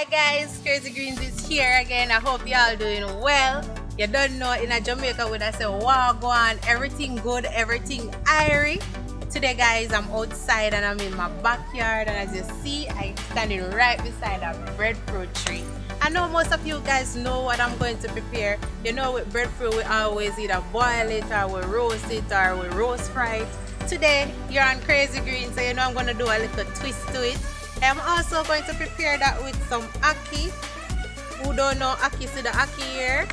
Hi guys, Crazy Greens is here again. I hope y'all doing well. You don't know, in a Jamaica when I say wow, go on, everything good, everything airy. Today guys, I'm outside and I'm in my backyard, and as you see, I'm standing right beside a breadfruit tree. I know most of you guys know what I'm going to prepare. You know, with breadfruit we always either boil it or we roast it or we roast fry it. Today you're on Crazy Greens, so you know I'm going to do a little twist to it. I'm also going to prepare that with some ackee. Who don't know ackee, see the ackee here.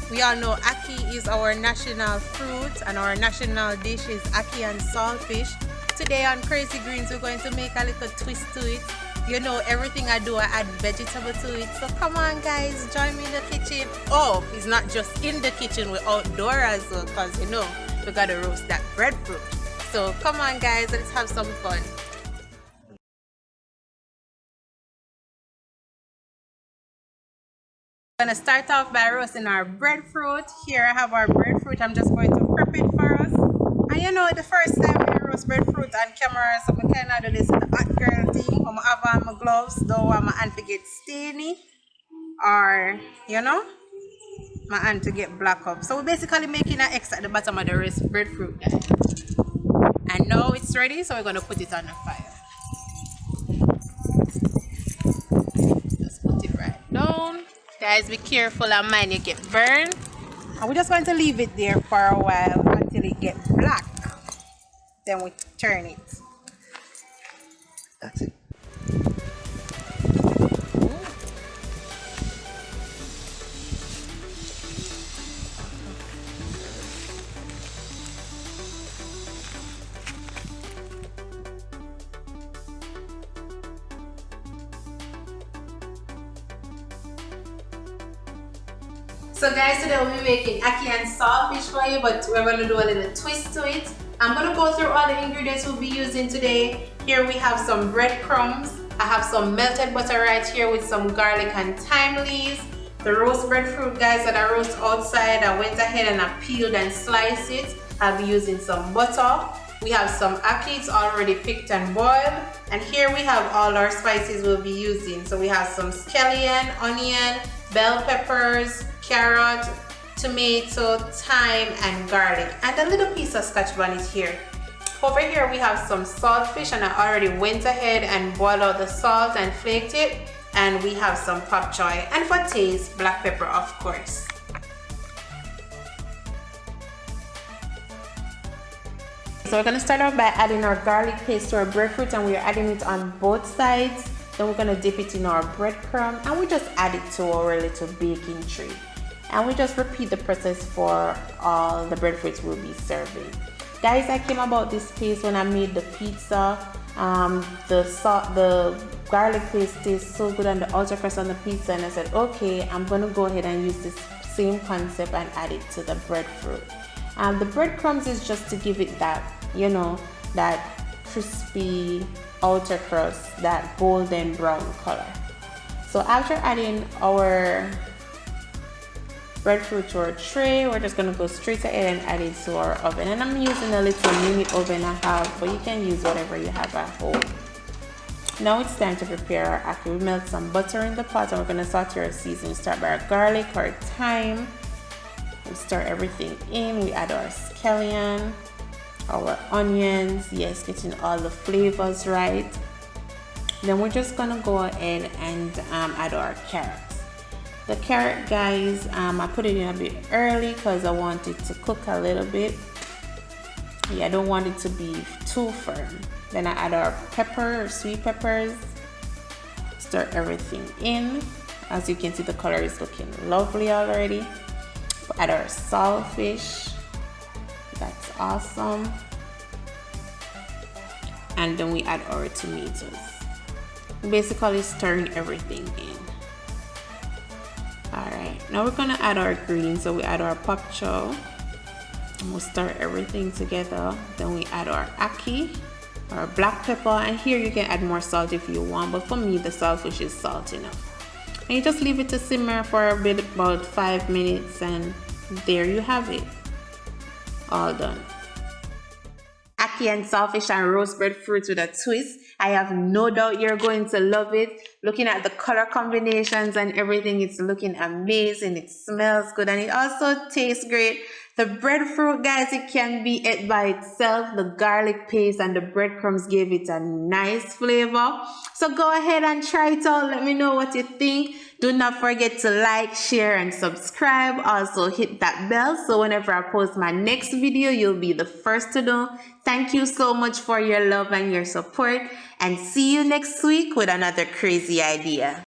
We all know ackee is our national fruit, and our national dish is ackee and salt fish. Today on Crazy Greens we're going to make a little twist to it. You know, everything I do I add vegetable to it. So come on guys, join me in the kitchen. Oh, it's not just in the kitchen, we're outdoors as well, because you know we gotta roast that breadfruit. So come on guys, let's have some fun. I'm gonna start off by roasting our breadfruit. Here I have our breadfruit. I'm just going to prep it for us. And you know, the first time we roast breadfruit on camera, so I kind of do this in the hot girl thing. I'm gonna have on my gloves, don't want my hand to get stainy, or you know, my hand to get black up. So we're basically making an X at the bottom of the roast breadfruit. And now it's ready, so we're gonna put it on the fire. Just put it right down. Guys, be careful and mind you get burned. And we're just going to leave it there for a while until it gets black. Then we turn it. That's it. So guys, today we'll be making ackee and salt fish for you, but we're going to do a little twist to it. I'm going to go through all the ingredients we'll be using today. Here we have some breadcrumbs. I have some melted butter right here with some garlic and thyme leaves. The roast breadfruit, guys, that I roast outside, I went ahead and I peeled and sliced it. I'll be using some butter. We have some ackee, it's already picked and boiled. And here we have all our spices we'll be using. So we have some scallion, onion, bell peppers, carrot, tomato, thyme, and garlic, and a little piece of scotch bonnet here. Over here we have some saltfish, and I already went ahead and boiled out the salt and flaked it. And we have some Bok Choy, and for taste, black pepper, of course. So we're gonna start off by adding our garlic paste to our breadfruit, and we're adding it on both sides. Then we're gonna dip it in our breadcrumb, and we just add it to our little baking tray. And we just repeat the process for all the breadfruits we'll be serving. Guys, I came about this paste when I made the pizza. The garlic paste tastes so good on the outer crust on the pizza, and I said, okay, I'm gonna go ahead and use this same concept and add it to the breadfruit. The breadcrumbs is just to give it that, you know, that crispy outer crust, that golden brown color. So after adding our breadfruit to our tray, we're just going to go straight ahead and add it to our oven. And I'm using a little mini oven I have, but you can use whatever you have at home. Now it's time to prepare our ackee. We melt some butter in the pot, and we're going to saute our seasoning. Start by our garlic, our thyme. We stir everything in. We add our scallion, our onions, yes, getting all the flavors right. Then we're just gonna go ahead and add our carrots. The carrot, guys, I put it in a bit early because I want it to cook a little bit. Yeah, I don't want it to be too firm. Then I add our pepper, sweet peppers. Stir everything in. As you can see, the color is looking lovely already. We add our saltfish. That's awesome. And then we add our tomatoes. Basically stirring everything in. Alright, now we're gonna add our greens. So we add our Bok Choy, and we'll stir everything together. Then we add our ackee, our black pepper, and here you can add more salt if you want, but for me the saltfish is salt enough. And you just leave it to simmer for a bit, about 5 minutes, and there you have it, all done. Ackee and salt fish and roast breadfruit with a twist. I have no doubt you're going to love it. Looking at the color combinations and everything, it's looking amazing. It smells good and it also tastes great. The breadfruit, guys, it can be ate by itself. The garlic paste and the breadcrumbs gave it a nice flavor. So go ahead and try it out. Let me know what you think. Do not forget to like, share, and subscribe. Also hit that bell so whenever I post my next video, you'll be the first to know. Thank you so much for your love and your support, and see you next week with another crazy idea.